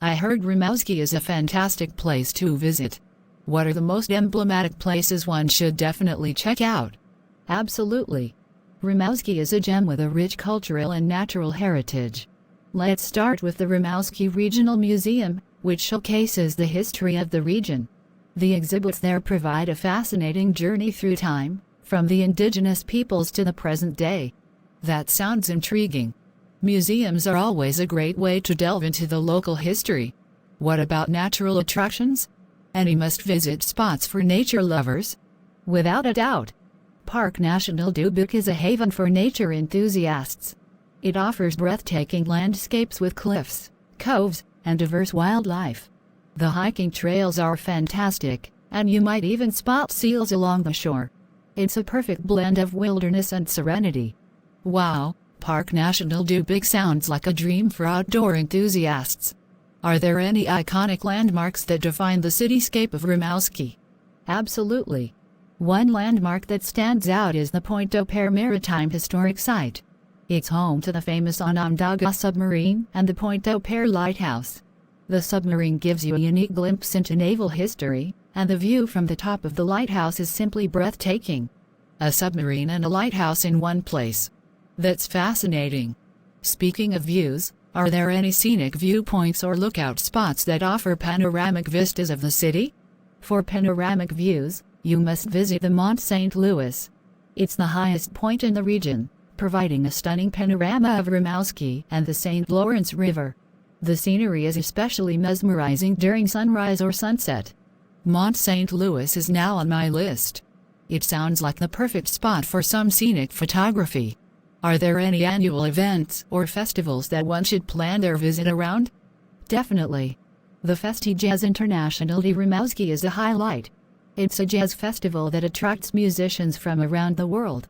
I heard Rimouski is a fantastic place to visit. What are the most emblematic places one should definitely check out? Absolutely. Rimouski is a gem with a rich cultural and natural heritage. Let's start with the Rimouski Regional Museum, which showcases the history of the region. The exhibits there provide a fascinating journey through time, from the indigenous peoples to the present day. That sounds intriguing. Museums are always a great way to delve into the local history. What about natural attractions? Any must-visit spots for nature lovers? Without a doubt. Parc National Dubuque is a haven for nature enthusiasts. It offers breathtaking landscapes with cliffs, coves, and diverse wildlife. The hiking trails are fantastic, and you might even spot seals along the shore. It's a perfect blend of wilderness and serenity. Wow, Parc National Dubuque sounds like a dream for outdoor enthusiasts. Are there any iconic landmarks that define the cityscape of Rimouski? Absolutely. One landmark that stands out is the Pointe-au-Père Maritime Historic Site. It's home to the famous Onondaga submarine and the Pointe-au-Père Lighthouse. The submarine gives you a unique glimpse into naval history, and the view from the top of the lighthouse is simply breathtaking. A submarine and a lighthouse in one place. That's fascinating. Speaking of views, are there any scenic viewpoints or lookout spots that offer panoramic vistas of the city? For panoramic views, you must visit the Mont St. Louis. It's the highest point in the region, providing a stunning panorama of Rimouski and the St. Lawrence River. The scenery is especially mesmerizing during sunrise or sunset. Mont St. Louis is now on my list. It sounds like the perfect spot for some scenic photography. Are there any annual events or festivals that one should plan their visit around? Definitely. The Festi Jazz International de Rimouski is a highlight. It's a jazz festival that attracts musicians from around the world.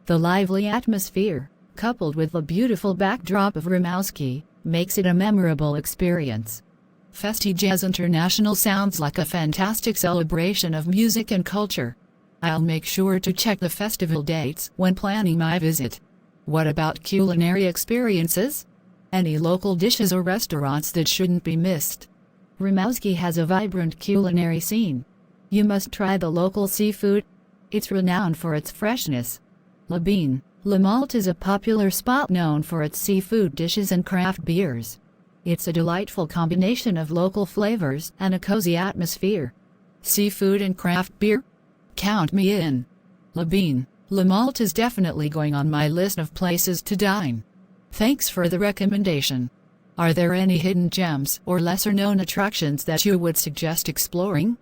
The lively atmosphere, coupled with the beautiful backdrop of Rimouski, makes it a memorable experience. Festi Jazz International sounds like a fantastic celebration of music and culture. I'll make sure to check the festival dates when planning my visit. What about culinary experiences? Any local dishes or restaurants that shouldn't be missed? Rimouski has a vibrant culinary scene. You must try the local seafood. It's renowned for its freshness. La Bean, Le Malt is a popular spot known for its seafood dishes and craft beers. It's a delightful combination of local flavors and a cozy atmosphere. Seafood and craft beer? Count me in. La Bean, Le Malt is definitely going on my list of places to dine. Thanks for the recommendation. Are there any hidden gems or lesser-known attractions that you would suggest exploring?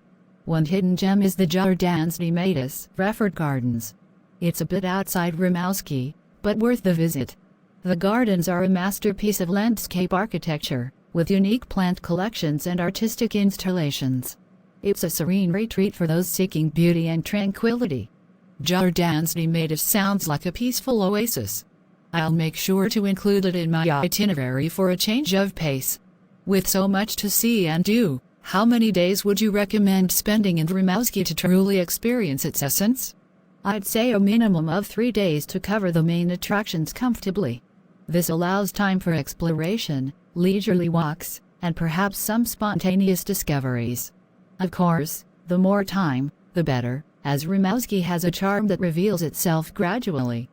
One hidden gem is the Jardins des Matis Rafford Gardens. It's a bit outside Rimouski, but worth the visit. The gardens are a masterpiece of landscape architecture, with unique plant collections and artistic installations. It's a serene retreat for those seeking beauty and tranquility. Jardins des Matis sounds like a peaceful oasis. I'll make sure to include it in my itinerary for a change of pace. With so much to see and do, how many days would you recommend spending in Rimouski to truly experience its essence? I'd say a minimum of 3 days to cover the main attractions comfortably. This allows time for exploration, leisurely walks, and perhaps some spontaneous discoveries. Of course, the more time, the better, as Rimouski has a charm that reveals itself gradually.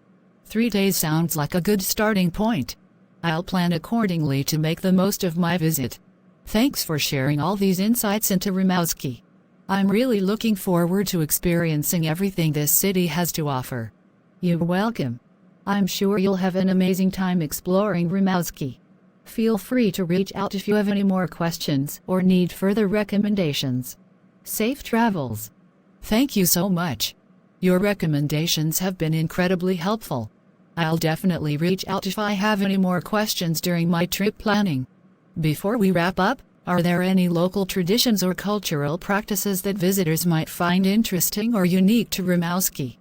3 days sounds like a good starting point. I'll plan accordingly to make the most of my visit. Thanks for sharing all these insights into Rimouski. I'm really looking forward to experiencing everything this city has to offer. You're welcome. I'm sure you'll have an amazing time exploring Rimouski. Feel free to reach out if you have any more questions or need further recommendations. Safe travels. Thank you so much. Your recommendations have been incredibly helpful. I'll definitely reach out if I have any more questions during my trip planning. Before we wrap up, are there any local traditions or cultural practices that visitors might find interesting or unique to Rimouski?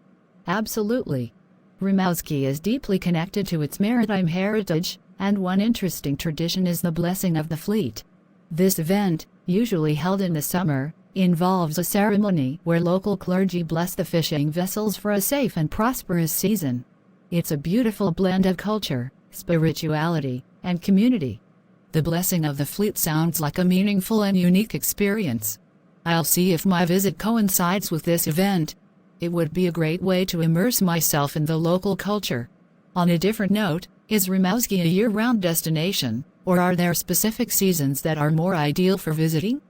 Absolutely. Rimouski is deeply connected to its maritime heritage, and one interesting tradition is the Blessing of the Fleet. This event, usually held in the summer, involves a ceremony where local clergy bless the fishing vessels for a safe and prosperous season. It's a beautiful blend of culture, spirituality, and community. The Blessing of the Fleet sounds like a meaningful and unique experience. I'll see if my visit coincides with this event. It would be a great way to immerse myself in the local culture. On a different note, is Rimouski a year-round destination, or are there specific seasons that are more ideal for visiting?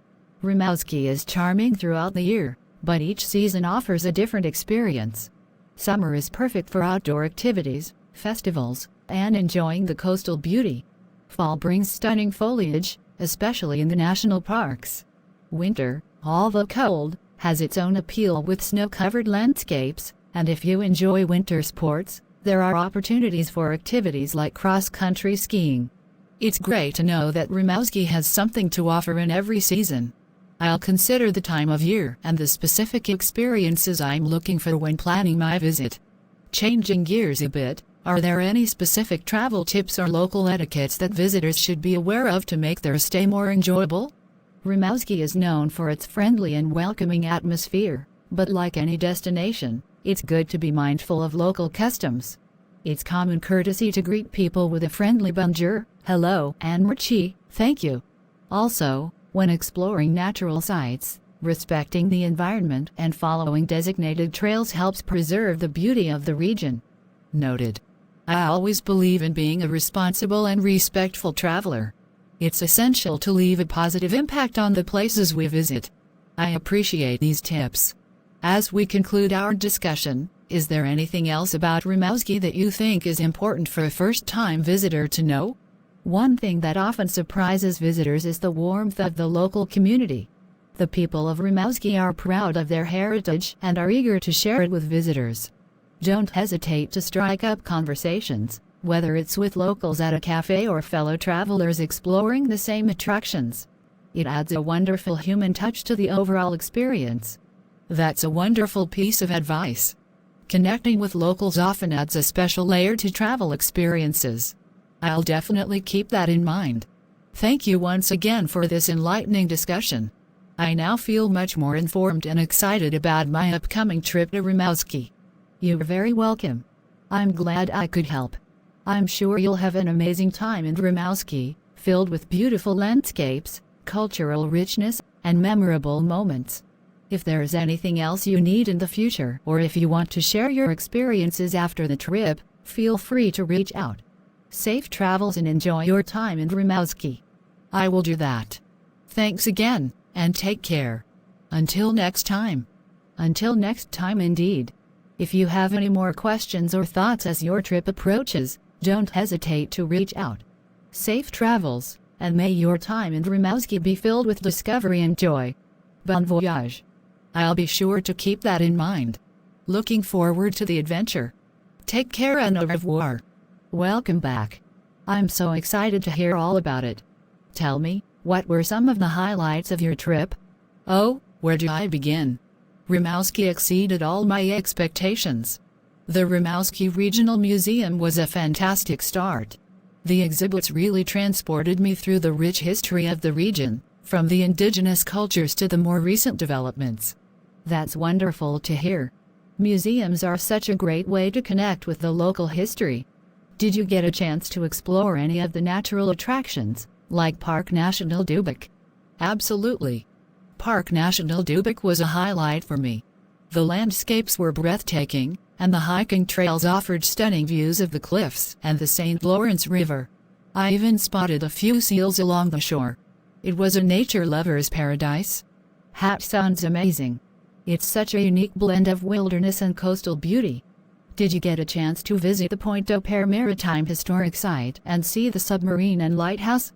Rimouski is charming throughout the year, but each season offers a different experience. Summer is perfect for outdoor activities, festivals, and enjoying the coastal beauty. Fall brings stunning foliage, especially in the national parks. Winter, although cold, has its own appeal with snow-covered landscapes, and if you enjoy winter sports, there are opportunities for activities like cross-country skiing. It's great to know that Rimouski has something to offer in every season. I'll consider the time of year and the specific experiences I'm looking for when planning my visit. Changing gears a bit, are there any specific travel tips or local etiquettes that visitors should be aware of to make their stay more enjoyable? Rimouski is known for its friendly and welcoming atmosphere, but like any destination, it's good to be mindful of local customs. It's common courtesy to greet people with a friendly bonjour, hello, and merci, thank you. Also, when exploring natural sites, respecting the environment and following designated trails helps preserve the beauty of the region. Noted. I always believe in being a responsible and respectful traveler. It's essential to leave a positive impact on the places we visit. I appreciate these tips. As we conclude our discussion, is there anything else about Rimouski that you think is important for a first-time visitor to know? One thing that often surprises visitors is the warmth of the local community. The people of Rimouski are proud of their heritage and are eager to share it with visitors. Don't hesitate to strike up conversations, whether it's with locals at a cafe or fellow travelers exploring the same attractions. It adds a wonderful human touch to the overall experience. That's a wonderful piece of advice. Connecting with locals often adds a special layer to travel experiences. I'll definitely keep that in mind. Thank you once again for this enlightening discussion. I now feel much more informed and excited about my upcoming trip to Rimouski. You're very welcome. I'm glad I could help. I'm sure you'll have an amazing time in Rimouski, filled with beautiful landscapes, cultural richness, and memorable moments. If there's anything else you need in the future, or if you want to share your experiences after the trip, feel free to reach out. Safe travels and enjoy your time in Rimouski. I will do that. Thanks again, and take care. Until next time. Until next time indeed. If you have any more questions or thoughts as your trip approaches, don't hesitate to reach out. Safe travels, and may your time in Rimouski be filled with discovery and joy. Bon voyage. I'll be sure to keep that in mind. Looking forward to the adventure. Take care and au revoir. Welcome back. I'm so excited to hear all about it. Tell me, what were some of the highlights of your trip? Oh, where do I begin? Rimouski exceeded all my expectations. The Rimouski Regional Museum was a fantastic start. The exhibits really transported me through the rich history of the region, from the indigenous cultures to the more recent developments. That's wonderful to hear. Museums are such a great way to connect with the local history. Did you get a chance to explore any of the natural attractions, like Parc National Dubec? Absolutely. Parc National Dubec was a highlight for me. The landscapes were breathtaking, and the hiking trails offered stunning views of the cliffs and the St. Lawrence River. I even spotted a few seals along the shore. It was a nature lover's paradise. That sounds amazing. It's such a unique blend of wilderness and coastal beauty. Did you get a chance to visit the Pointe-au-Père Maritime Historic Site and see the submarine and lighthouse?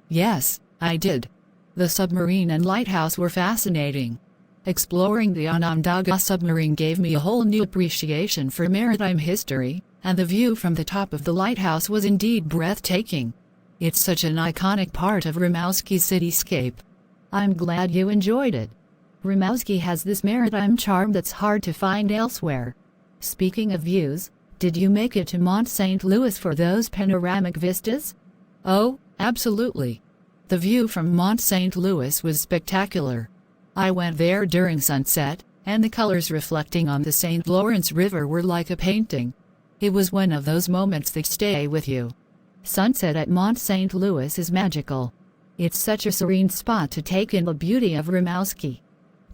Yes, I did. The submarine and lighthouse were fascinating. Exploring the Onondaga submarine gave me a whole new appreciation for maritime history, and the view from the top of the lighthouse was indeed breathtaking. It's such an iconic part of Rimouski's cityscape. I'm glad you enjoyed it. Rimouski has this maritime charm that's hard to find elsewhere. Speaking of views, did you make it to Mont St. Louis for those panoramic vistas? Oh, absolutely. The view from Mont St. Louis was spectacular. I went there during sunset, and the colors reflecting on the St. Lawrence River were like a painting. It was one of those moments that stay with you. Sunset at Mont St. Louis is magical. It's such a serene spot to take in the beauty of Rimouski.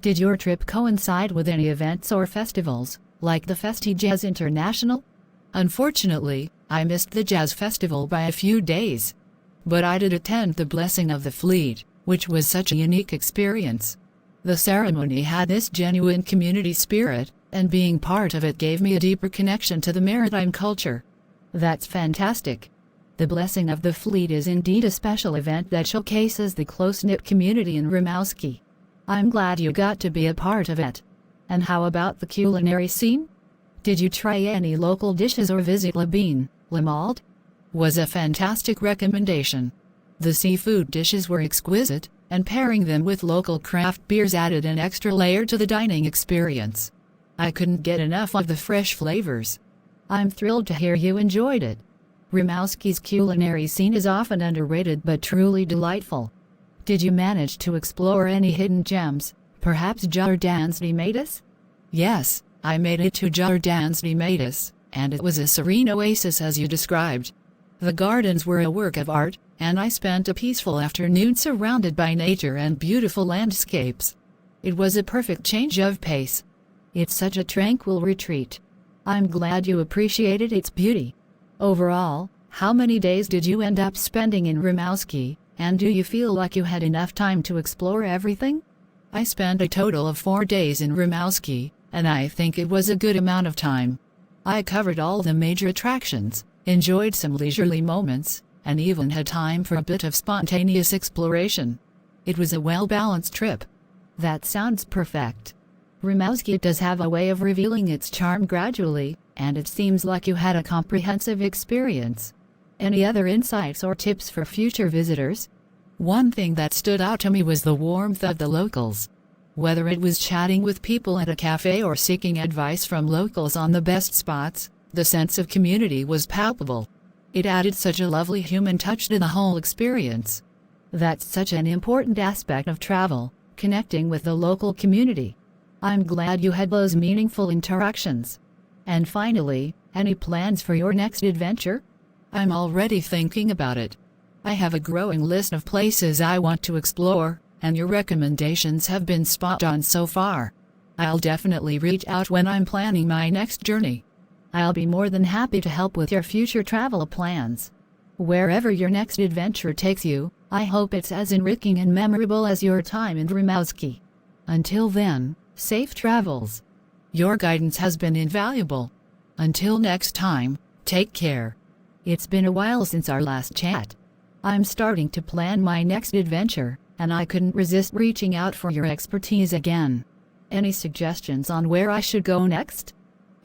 Did your trip coincide with any events or festivals, like the Festi Jazz International? Unfortunately, I missed the jazz festival by a few days. But I did attend the Blessing of the Fleet, which was such a unique experience. The ceremony had this genuine community spirit, and being part of it gave me a deeper connection to the maritime culture. That's fantastic. The Blessing of the Fleet is indeed a special event that showcases the close-knit community in Rimouski. I'm glad you got to be a part of it. And how about the culinary scene? Did you try any local dishes or visit La Bean, Le Malt? Was a fantastic recommendation. The seafood dishes were exquisite, and pairing them with local craft beers added an extra layer to the dining experience. I couldn't get enough of the fresh flavors. I'm thrilled to hear you enjoyed it. Rimouski's culinary scene is often underrated but truly delightful. Did you manage to explore any hidden gems, perhaps Jardins de Matus? Yes, I made it to Jardins de Matus, and it was a serene oasis as you described. The gardens were a work of art, and I spent a peaceful afternoon surrounded by nature and beautiful landscapes. It was a perfect change of pace. It's such a tranquil retreat. I'm glad you appreciated its beauty. Overall, how many days did you end up spending in Rimouski, and do you feel like you had enough time to explore everything? I spent a total of 4 days in Rimouski, and I think it was a good amount of time. I covered all the major attractions, enjoyed some leisurely moments, and even had time for a bit of spontaneous exploration. It was a well-balanced trip. That sounds perfect. Rimouski does have a way of revealing its charm gradually, and it seems like you had a comprehensive experience. Any other insights or tips for future visitors? One thing that stood out to me was the warmth of the locals. Whether it was chatting with people at a cafe or seeking advice from locals on the best spots, the sense of community was palpable. It added such a lovely human touch to the whole experience. That's such an important aspect of travel, connecting with the local community. I'm glad you had those meaningful interactions. And finally, any plans for your next adventure? I'm already thinking about it. I have a growing list of places I want to explore, and your recommendations have been spot on so far. I'll definitely reach out when I'm planning my next journey. I'll be more than happy to help with your future travel plans. Wherever your next adventure takes you, I hope it's as enriching and memorable as your time in Rimouski. Until then, safe travels. Your guidance has been invaluable. Until next time, take care. It's been a while since our last chat. I'm starting to plan my next adventure, and I couldn't resist reaching out for your expertise again. Any suggestions on where I should go next?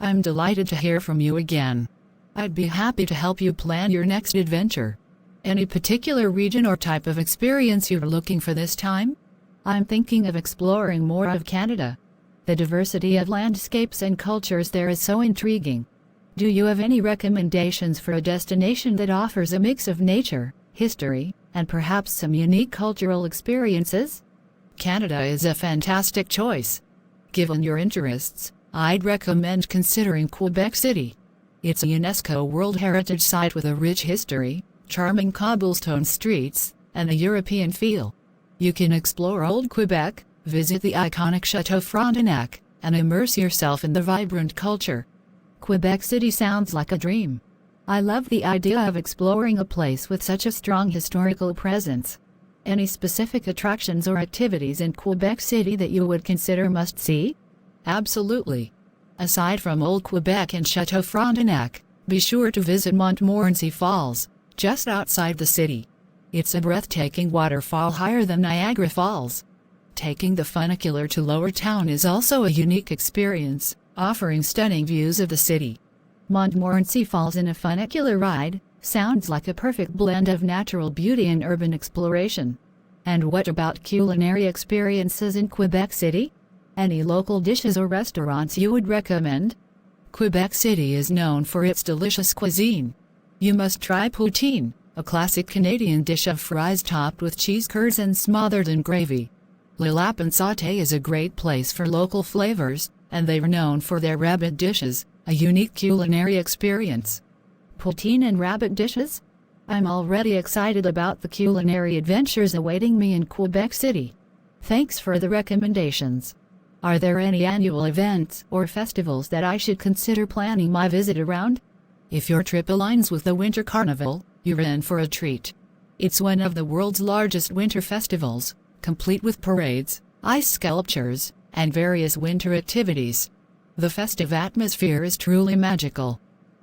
I'm delighted to hear from you again. I'd be happy to help you plan your next adventure. Any particular region or type of experience you're looking for this time? I'm thinking of exploring more of Canada. The diversity of landscapes and cultures there is so intriguing. Do you have any recommendations for a destination that offers a mix of nature, history, and perhaps some unique cultural experiences? Canada is a fantastic choice. Given your interests, I'd recommend considering Quebec City. It's a UNESCO World Heritage Site with a rich history, charming cobblestone streets, and a European feel. You can explore Old Quebec, visit the iconic Chateau Frontenac, and immerse yourself in the vibrant culture. Quebec City sounds like a dream. I love the idea of exploring a place with such a strong historical presence. Any specific attractions or activities in Quebec City that you would consider must-see? Absolutely. Aside from Old Quebec and Chateau Frontenac, be sure to visit Montmorency Falls, just outside the city. It's a breathtaking waterfall higher than Niagara Falls. Taking the funicular to Lower Town is also a unique experience, offering stunning views of the city. Montmorency Falls in a funicular ride sounds like a perfect blend of natural beauty and urban exploration. And what about culinary experiences in Quebec City? Any local dishes or restaurants you would recommend? Quebec City is known for its delicious cuisine. You must try poutine, a classic Canadian dish of fries topped with cheese curds and smothered in gravy. Le Lapin Sauté is a great place for local flavors, and they're known for their rabbit dishes, a unique culinary experience. Poutine and rabbit dishes? I'm already excited about the culinary adventures awaiting me in Quebec City. Thanks for the recommendations. Are there any annual events or festivals that I should consider planning my visit around? If your trip aligns with the Winter Carnival, you're in for a treat. It's one of the world's largest winter festivals, complete with parades, ice sculptures, and various winter activities. The festive atmosphere is truly magical.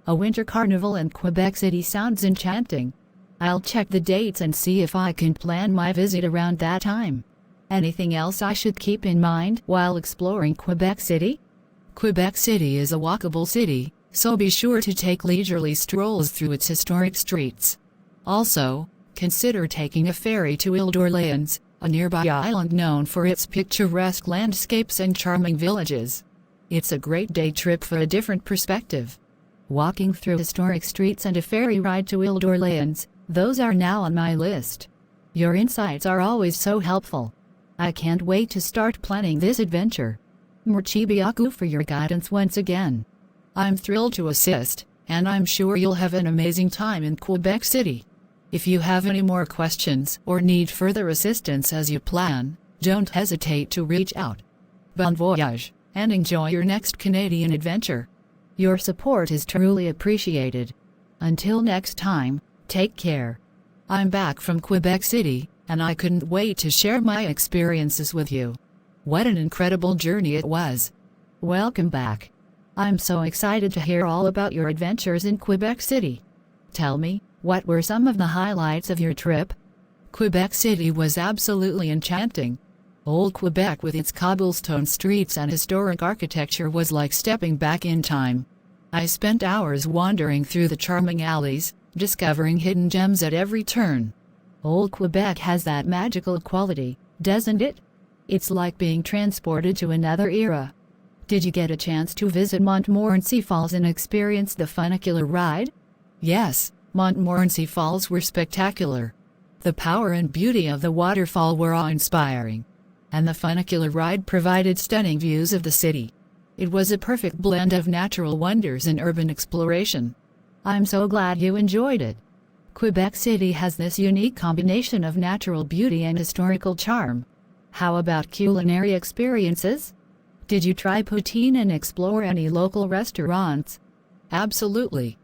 A winter carnival in Quebec City sounds enchanting. I'll check the dates and see if I can plan my visit around that time. Anything else I should keep in mind while exploring Quebec City? Quebec City is a walkable city, so be sure to take leisurely strolls through its historic streets. Also, consider taking a ferry to Ile-d'Orléans, a nearby island known for its picturesque landscapes and charming villages. It's a great day trip for a different perspective. Walking through historic streets and a ferry ride to Ile-d'Orléans, those are now on my list. Your insights are always so helpful. I can't wait to start planning this adventure. Merci beaucoup for your guidance once again. I'm thrilled to assist, and I'm sure you'll have an amazing time in Quebec City. If you have any more questions or need further assistance as you plan, don't hesitate to reach out. Bon voyage, and enjoy your next Canadian adventure. Your support is truly appreciated. Until next time, take care. I'm back from Quebec City, and I couldn't wait to share my experiences with you. What an incredible journey it was. Welcome back. I'm so excited to hear all about your adventures in Quebec City. Tell me, what were some of the highlights of your trip? Quebec City was absolutely enchanting. Old Quebec with its cobblestone streets and historic architecture was like stepping back in time. I spent hours wandering through the charming alleys, discovering hidden gems at every turn. Old Quebec has that magical quality, doesn't it? It's like being transported to another era. Did you get a chance to visit Montmorency Falls and experience the funicular ride? Yes, Montmorency Falls were spectacular. The power and beauty of the waterfall were awe-inspiring, and the funicular ride provided stunning views of the city. It was a perfect blend of natural wonders and urban exploration. I'm so glad you enjoyed it. Quebec City has this unique combination of natural beauty and historical charm. How about culinary experiences? Did you try poutine and explore any local restaurants? Absolutely.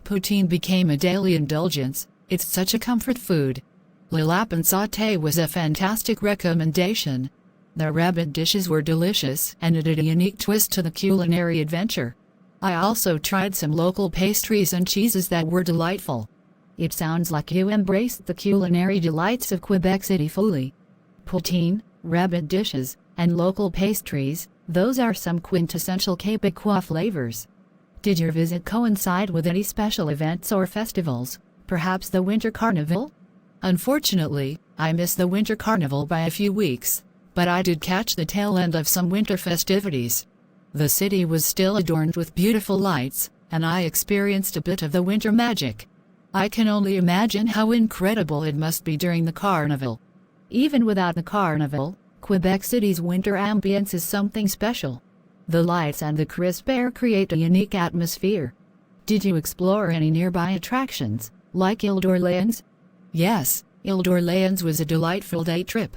Poutine became a daily indulgence. It's such a comfort food. Le Lapin Sauté was a fantastic recommendation. The rabbit dishes were delicious and added a unique twist to the culinary adventure. I also tried some local pastries and cheeses that were delightful. It sounds like you embraced the culinary delights of Quebec City fully. Poutine, rabbit dishes, and local pastries, those are some quintessential Quebecois flavors. Did your visit coincide with any special events or festivals, perhaps the Winter Carnival? Unfortunately, I missed the Winter Carnival by a few weeks, but I did catch the tail end of some winter festivities. The city was still adorned with beautiful lights, and I experienced a bit of the winter magic. I can only imagine how incredible it must be during the carnival. Even without the carnival, Quebec City's winter ambience is something special. The lights and the crisp air create a unique atmosphere. Did you explore any nearby attractions, like Ile-d'Orléans? Yes, Ile-d'Orléans was a delightful day trip.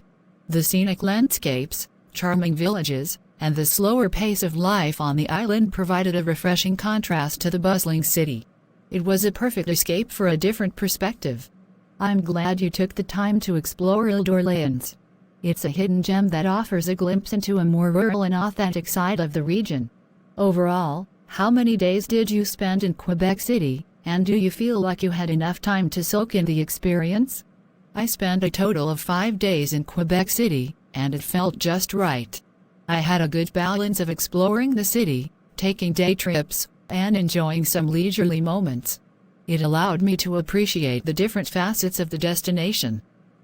The scenic landscapes, charming villages, and the slower pace of life on the island provided a refreshing contrast to the bustling city. It was a perfect escape for a different perspective. I'm glad you took the time to explore Ile-d'Orléans. It's a hidden gem that offers a glimpse into a more rural and authentic side of the region. Overall, how many days did you spend in Quebec City, and do you feel like you had enough time to soak in the experience? I spent a total of 5 days in Quebec City, and it felt just right. I had a good balance of exploring the city, taking day trips, and enjoying some leisurely moments. It allowed me to appreciate the different facets of the destination.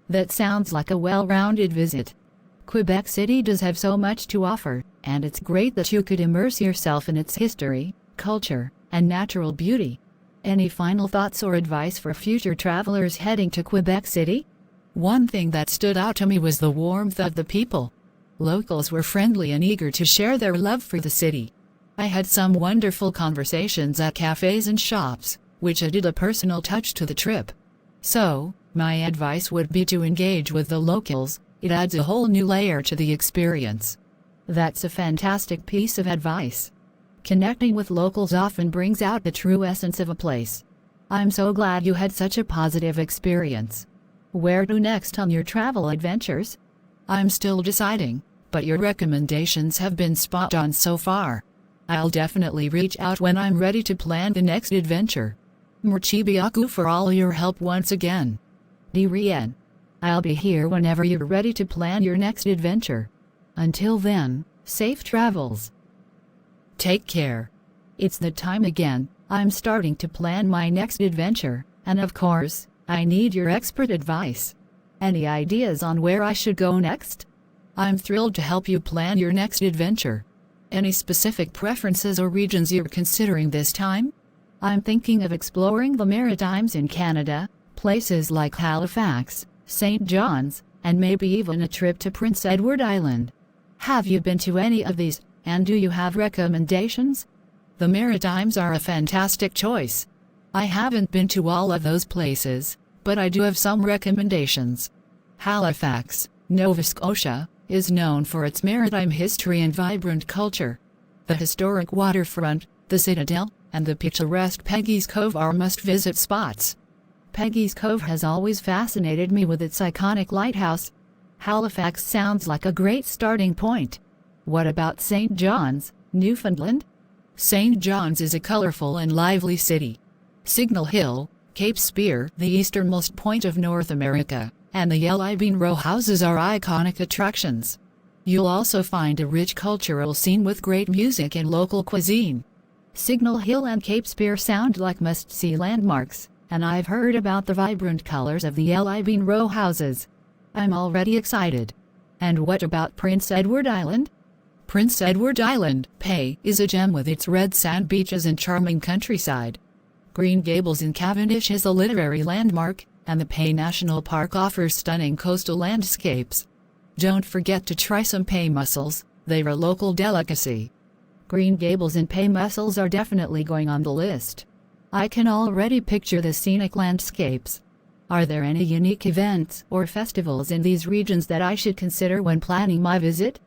That sounds like a well-rounded visit. Quebec City does have so much to offer, and it's great that you could immerse yourself in its history, culture, and natural beauty. Any final thoughts or advice for future travelers heading to Quebec City? One thing that stood out to me was the warmth of the people. Locals were friendly and eager to share their love for the city. I had some wonderful conversations at cafes and shops, which added a personal touch to the trip. So, my advice would be to engage with the locals. It adds a whole new layer to the experience. That's a fantastic piece of advice. Connecting with locals often brings out the true essence of a place. I'm so glad you had such a positive experience. Where to next on your travel adventures? I'm still deciding, but your recommendations have been spot on so far. I'll definitely reach out when I'm ready to plan the next adventure. Merci beaucoup for all your help once again. De rien. I'll be here whenever you're ready to plan your next adventure. Until then, safe travels. Take care. It's the time again. I'm starting to plan my next adventure, and of course, I need your expert advice. Any ideas on where I should go next? I'm thrilled to help you plan your next adventure. Any specific preferences or regions you're considering this time? I'm thinking of exploring the Maritimes in Canada, places like Halifax, St. John's, and maybe even a trip to Prince Edward Island. Have you been to any of these, and do you have recommendations? The Maritimes are a fantastic choice. I haven't been to all of those places, but I do have some recommendations. Halifax, Nova Scotia, is known for its maritime history and vibrant culture. The historic waterfront, the Citadel, and the picturesque Peggy's Cove are must-visit spots. Peggy's Cove has always fascinated me with its iconic lighthouse. Halifax sounds like a great starting point. What about St. John's, Newfoundland? St. John's is a colorful and lively city. Signal Hill, Cape Spear, the easternmost point of North America, and the Yellow Bean Row houses are iconic attractions. You'll also find a rich cultural scene with great music and local cuisine. Signal Hill and Cape Spear sound like must-see landmarks, and I've heard about the vibrant colors of the Yellow Bean Row houses. I'm already excited. And what about Prince Edward Island? Prince Edward Island, PEI, is a gem with its red sand beaches and charming countryside. Green Gables in Cavendish is a literary landmark, and the PEI National Park offers stunning coastal landscapes. Don't forget to try some PEI mussels, they're a local delicacy. Green Gables and PEI mussels are definitely going on the list. I can already picture the scenic landscapes. Are there any unique events or festivals in these regions that I should consider when planning my visit?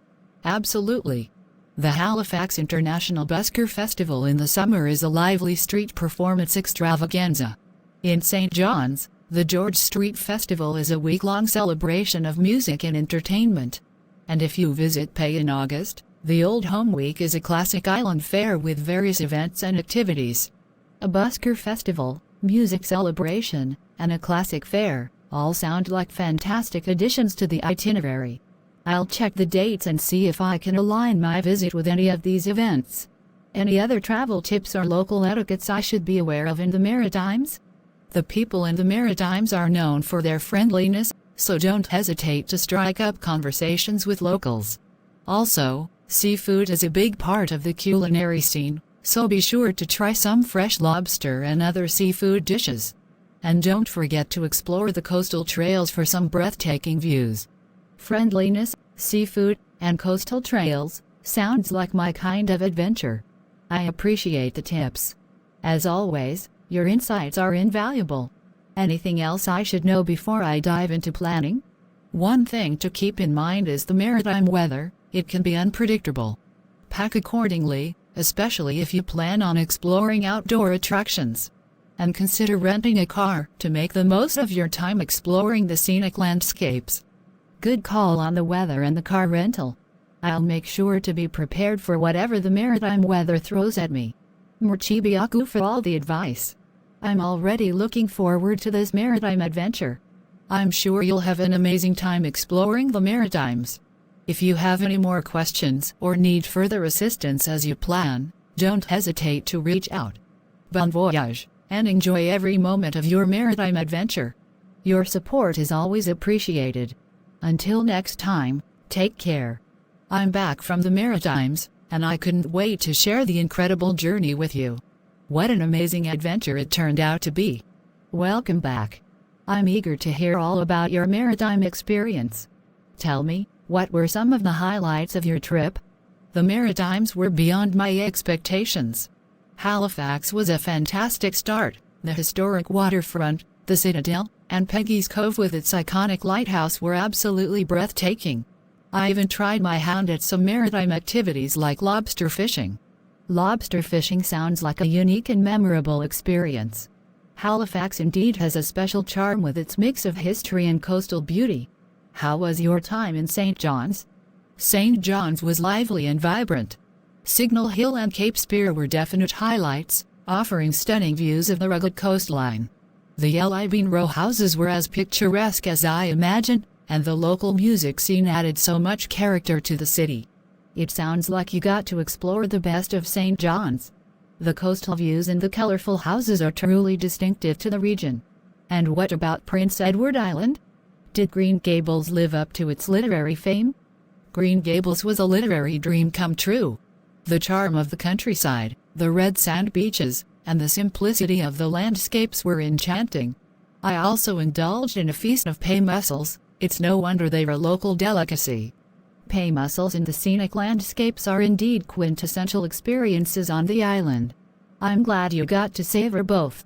Absolutely. The Halifax International Busker Festival in the summer is a lively street performance extravaganza. In St. John's, the George Street Festival is a week-long celebration of music and entertainment. And if you visit PEI in August, the Old Home Week is a classic island fair with various events and activities. A busker festival, music celebration, and a classic fair all sound like fantastic additions to the itinerary. I'll check the dates and see if I can align my visit with any of these events. Any other travel tips or local etiquettes I should be aware of in the Maritimes? The people in the Maritimes are known for their friendliness, so don't hesitate to strike up conversations with locals. Also, seafood is a big part of the culinary scene, so be sure to try some fresh lobster and other seafood dishes. And don't forget to explore the coastal trails for some breathtaking views. Friendliness, seafood, and coastal trails sounds like my kind of adventure. I appreciate the tips. As always, your insights are invaluable. Anything else I should know before I dive into planning? One thing to keep in mind is the maritime weather. It can be unpredictable. Pack accordingly, especially if you plan on exploring outdoor attractions. And consider renting a car to make the most of your time exploring the scenic landscapes. Good call on the weather and the car rental. I'll make sure to be prepared for whatever the maritime weather throws at me. Merci beaucoup for all the advice. I'm already looking forward to this maritime adventure. I'm sure you'll have an amazing time exploring the Maritimes. If you have any more questions or need further assistance as you plan, don't hesitate to reach out. Bon voyage, and enjoy every moment of your maritime adventure. Your support is always appreciated. Until next time, take care. I'm back from the Maritimes, and I couldn't wait to share the incredible journey with you. What an amazing adventure it turned out to be. Welcome back. I'm eager to hear all about your maritime experience. Tell me, what were some of the highlights of your trip? The Maritimes were beyond my expectations. Halifax was a fantastic start. The historic waterfront, the Citadel, and Peggy's Cove with its iconic lighthouse were absolutely breathtaking. I even tried my hand at some maritime activities like lobster fishing. Lobster fishing sounds like a unique and memorable experience. Halifax indeed has a special charm with its mix of history and coastal beauty. How was your time in St. John's? St. John's was lively and vibrant. Signal Hill and Cape Spear were definite highlights, offering stunning views of the rugged coastline. The Yellow Bean row houses were as picturesque as I imagined, and the local music scene added so much character to the city. It sounds like you got to explore the best of St. John's. The coastal views and the colorful houses are truly distinctive to the region. And what about Prince Edward Island? Did Green Gables live up to its literary fame? Green Gables was a literary dream come true. The charm of the countryside, the red sand beaches, and the simplicity of the landscapes were enchanting. I also indulged in a feast of pay mussels. It's no wonder they're a local delicacy. Pay mussels and the scenic landscapes are indeed quintessential experiences on the island. I'm glad you got to savor both.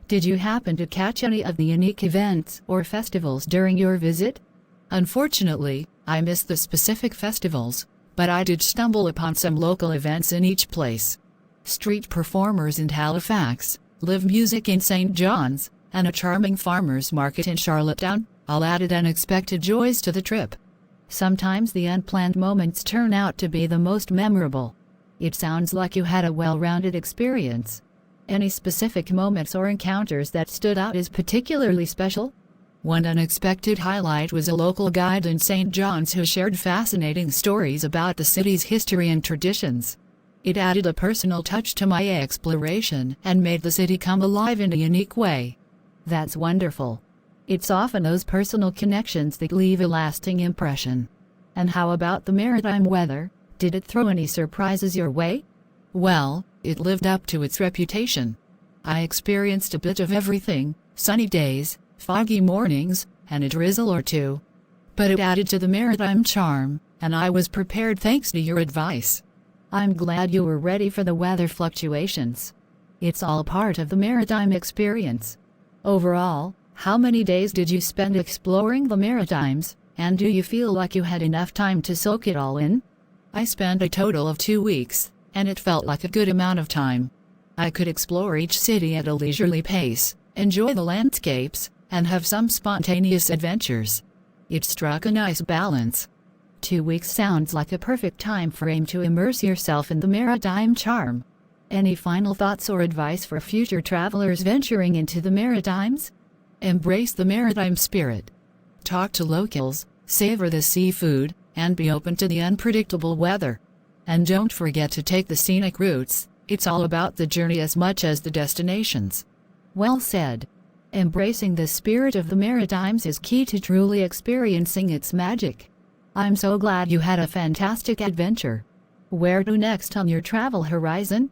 Did you happen to catch any of the unique events or festivals during your visit? Unfortunately, I missed the specific festivals, but I did stumble upon some local events in each place. Street performers in Halifax, live music in St. John's, and a charming farmers market in Charlottetown all added unexpected joys to the trip. Sometimes the unplanned moments turn out to be the most memorable. It sounds like you had a well-rounded experience. Any specific moments or encounters that stood out as particularly special? One unexpected highlight was a local guide in St. John's who shared fascinating stories about the city's history and traditions. It added a personal touch to my exploration and made the city come alive in a unique way. That's wonderful. It's often those personal connections that leave a lasting impression. And how about the maritime weather? Did it throw any surprises your way? Well, it lived up to its reputation. I experienced a bit of everything: sunny days, foggy mornings, and a drizzle or two. But it added to the maritime charm, and I was prepared thanks to your advice. I'm glad you were ready for the weather fluctuations. It's all part of the maritime experience. Overall, how many days did you spend exploring the Maritimes, and do you feel like you had enough time to soak it all in? I spent a total of 2 weeks, and it felt like a good amount of time. I could explore each city at a leisurely pace, enjoy the landscapes, and have some spontaneous adventures. It struck a nice balance. 2 weeks sounds like a perfect time frame to immerse yourself in the maritime charm. Any final thoughts or advice for future travelers venturing into the Maritimes? Embrace the maritime spirit. Talk to locals, savor the seafood, and be open to the unpredictable weather. And don't forget to take the scenic routes. It's all about the journey as much as the destinations. Well said. Embracing the spirit of the Maritimes is key to truly experiencing its magic. I'm so glad you had a fantastic adventure. Where to next on your travel horizon?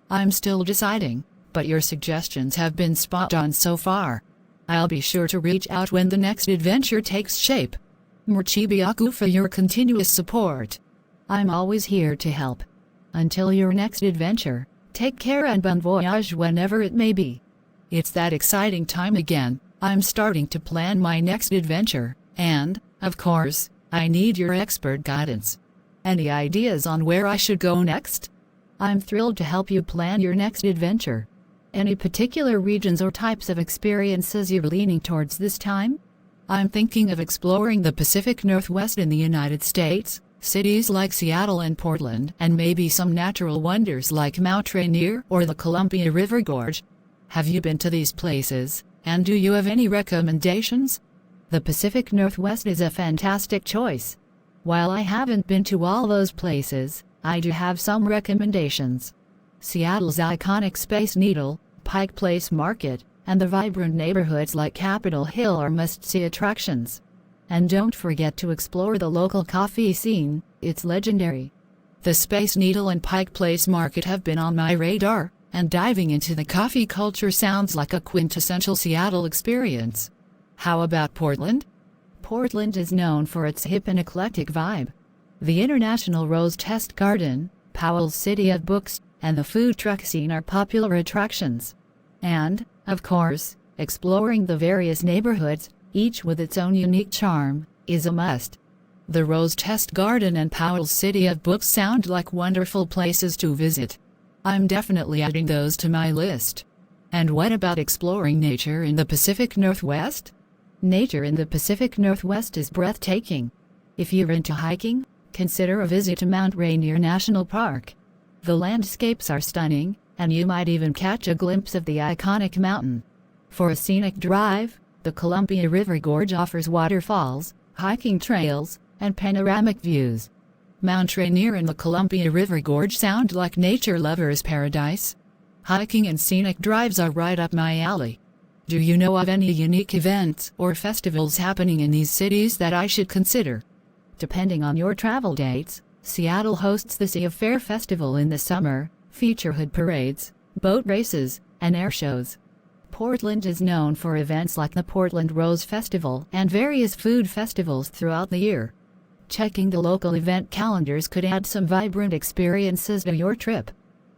I'm still deciding, but your suggestions have been spot on so far. I'll be sure to reach out when the next adventure takes shape. Merci beaucoup for your continuous support. I'm always here to help. Until your next adventure, take care and bon voyage whenever it may be. It's that exciting time again. I'm starting to plan my next adventure, and, of course, I need your expert guidance. Any ideas on where I should go next? I'm thrilled to help you plan your next adventure. Any particular regions or types of experiences you're leaning towards this time? I'm thinking of exploring the Pacific Northwest in the United States, cities like Seattle and Portland, and maybe some natural wonders like Mount Rainier or the Columbia River Gorge. Have you been to these places, and do you have any recommendations? The Pacific Northwest is a fantastic choice. While I haven't been to all those places, I do have some recommendations. Seattle's iconic Space Needle, Pike Place Market, and the vibrant neighborhoods like Capitol Hill are must-see attractions. And don't forget to explore the local coffee scene, it's legendary. The Space Needle and Pike Place Market have been on my radar, and diving into the coffee culture sounds like a quintessential Seattle experience. How about Portland? Portland is known for its hip and eclectic vibe. The International Rose Test Garden, Powell's City of Books, and the food truck scene are popular attractions. And, of course, Exploring the various neighborhoods, each with its own unique charm, is a must. The Rose Test Garden and Powell's City of Books sound like wonderful places to visit. I'm definitely adding those to my list. And what about exploring nature in the Pacific Northwest? Nature in the Pacific Northwest is breathtaking. If you're into hiking, consider a visit to Mount Rainier National Park. The landscapes are stunning, and you might even catch a glimpse of the iconic mountain. For a scenic drive, the Columbia River Gorge offers waterfalls, hiking trails, and panoramic views. Mount Rainier and the Columbia River Gorge sound like nature lovers' paradise. Hiking and scenic drives are right up my alley. Do you know of any unique events or festivals happening in these cities that I should consider? Depending on your travel dates, Seattle hosts the Sea of Fair Festival in the summer, feature hood parades, boat races, and air shows. Portland is known for events like the Portland Rose Festival and various food festivals throughout the year. Checking the local event calendars could add some vibrant experiences to your trip.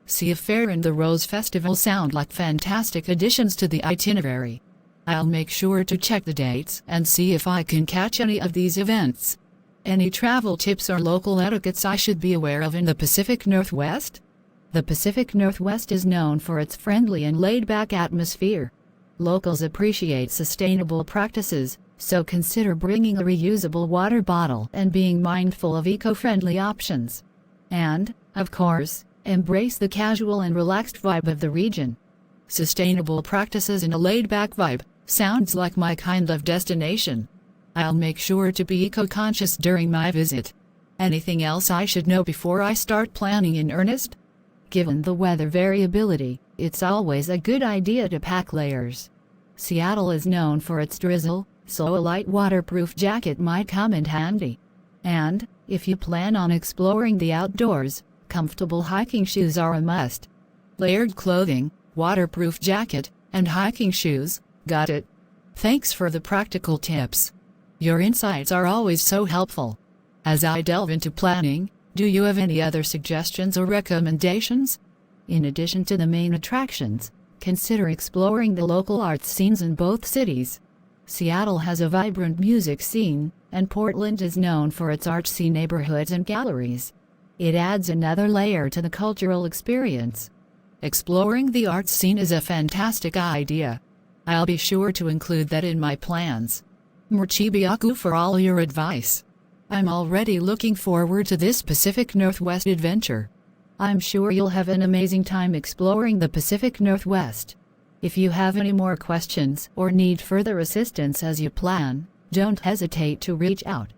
Sea of Fair and the Rose Festival sound like fantastic additions to the itinerary. I'll make sure to check the dates and see if I can catch any of these events. Any travel tips or local etiquettes I should be aware of in the Pacific Northwest? The Pacific Northwest is known for its friendly and laid-back atmosphere. Locals appreciate sustainable practices, so consider bringing a reusable water bottle and being mindful of eco-friendly options. And, of course, embrace the casual and relaxed vibe of the region. Sustainable practices and a laid-back vibe sounds like my kind of destination. I'll make sure to be eco-conscious during my visit. Anything else I should know before I start planning in earnest? Given the weather variability, it's always a good idea to pack layers. Seattle is known for its drizzle, so a light waterproof jacket might come in handy. And, if you plan on exploring the outdoors, comfortable hiking shoes are a must. Layered clothing, waterproof jacket, and hiking shoes, got it. Thanks for the practical tips. Your insights are always so helpful. As I delve into planning, do you have any other suggestions or recommendations? In addition to the main attractions, consider exploring the local arts scenes in both cities. Seattle has a vibrant music scene, and Portland is known for its artsy neighborhoods and galleries. It adds another layer to the cultural experience. Exploring the arts scene is a fantastic idea. I'll be sure to include that in my plans. Merci beaucoup for all your advice. I'm already looking forward to this Pacific Northwest adventure. I'm sure you'll have an amazing time exploring the Pacific Northwest. If you have any more questions or need further assistance as you plan, don't hesitate to reach out.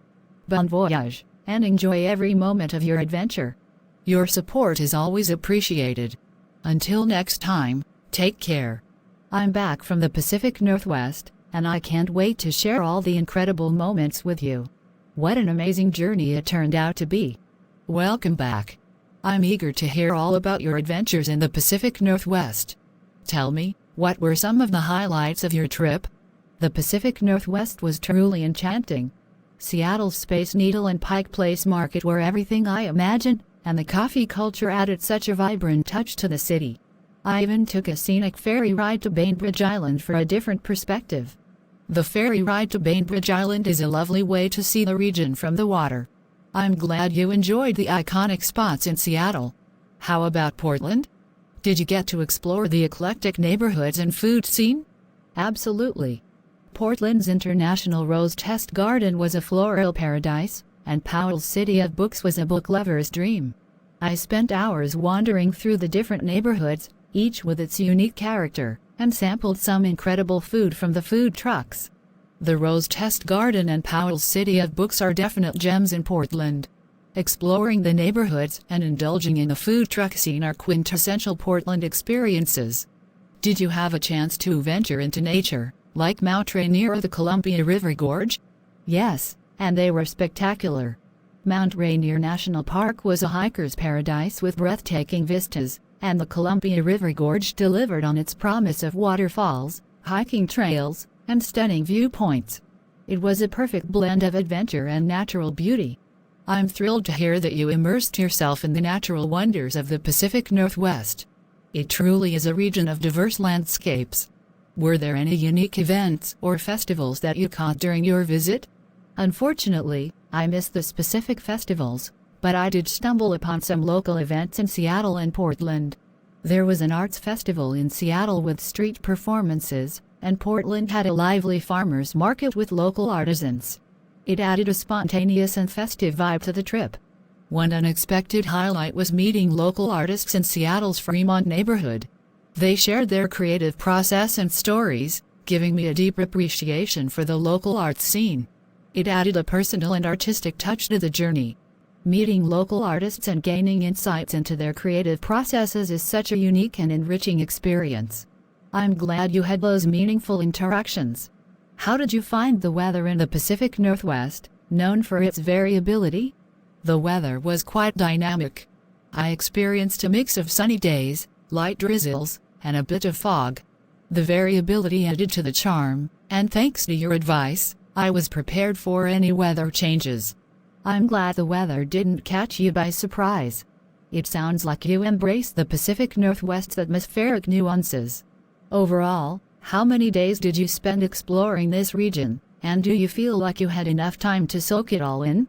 Bon voyage, and enjoy every moment of your adventure. Your support is always appreciated. Until next time, take care. I'm back from the Pacific Northwest, and I can't wait to share all the incredible moments with you. What an amazing journey it turned out to be. Welcome back. I'm eager to hear all about your adventures in the Pacific Northwest. Tell me, what were some of the highlights of your trip? The Pacific Northwest was truly enchanting. Seattle's Space Needle and Pike Place Market were everything I imagined, and the coffee culture added such a vibrant touch to the city. I even took a scenic ferry ride to Bainbridge Island for a different perspective. The ferry ride to Bainbridge Island is a lovely way to see the region from the water. I'm glad you enjoyed the iconic spots in Seattle. How about Portland? Did you get to explore the eclectic neighborhoods and food scene? Absolutely. Portland's International Rose Test Garden was a floral paradise, and Powell's City of Books was a book lover's dream. I spent hours wandering through the different neighborhoods, each with its unique character, and sampled some incredible food from the food trucks. The Rose Test Garden and Powell's City of Books are definite gems in Portland. Exploring the neighborhoods and indulging in the food truck scene are quintessential Portland experiences. Did you have a chance to venture into nature, like Mount Rainier or the Columbia River Gorge? Yes, and they were spectacular. Mount Rainier National Park was a hiker's paradise with breathtaking vistas, and the Columbia River Gorge delivered on its promise of waterfalls, hiking trails, and stunning viewpoints. It was a perfect blend of adventure and natural beauty. I'm thrilled to hear that you immersed yourself in the natural wonders of the Pacific Northwest. It truly is a region of diverse landscapes. Were there any unique events or festivals that you caught during your visit? Unfortunately, I missed the specific festivals, but I did stumble upon some local events in Seattle and Portland. There was an arts festival in Seattle with street performances, and Portland had a lively farmers market with local artisans. It added a spontaneous and festive vibe to the trip. One unexpected highlight was meeting local artists in Seattle's Fremont neighborhood. They shared their creative process and stories, giving me a deep appreciation for the local arts scene. It added a personal and artistic touch to the journey. Meeting local artists and gaining insights into their creative processes is such a unique and enriching experience. I'm glad you had those meaningful interactions. How did you find the weather in the Pacific Northwest, known for its variability? The weather was quite dynamic. I experienced a mix of sunny days, light drizzles, and a bit of fog. The variability added to the charm, and thanks to your advice, I was prepared for any weather changes. I'm glad the weather didn't catch you by surprise. It sounds like you embraced the Pacific Northwest's atmospheric nuances. Overall, how many days did you spend exploring this region, and do you feel like you had enough time to soak it all in?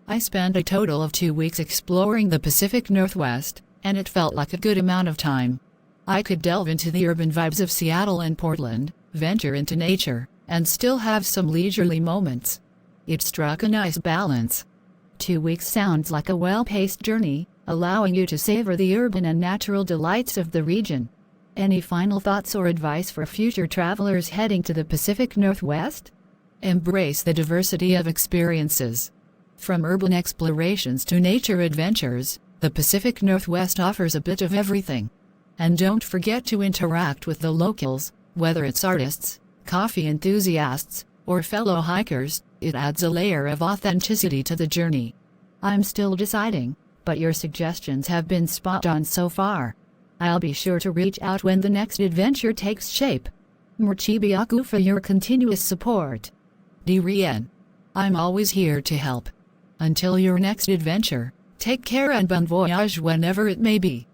I spent a total of 2 weeks exploring the Pacific Northwest, and it felt like a good amount of time. I could delve into the urban vibes of Seattle and Portland, venture into nature, and still have some leisurely moments. It struck a nice balance. 2 weeks sounds like a well-paced journey, allowing you to savor the urban and natural delights of the region. Any final thoughts or advice for future travelers heading to the Pacific Northwest? Embrace the diversity of experiences. From urban explorations to nature adventures, the Pacific Northwest offers a bit of everything. And don't forget to interact with the locals, whether it's artists, coffee enthusiasts, or fellow hikers. It adds a layer of authenticity to the journey. I'm still deciding, but your suggestions have been spot on so far. I'll be sure to reach out when the next adventure takes shape. Merci beaucoup for your continuous support. De rien. I'm always here to help. Until your next adventure, take care and bon voyage whenever it may be.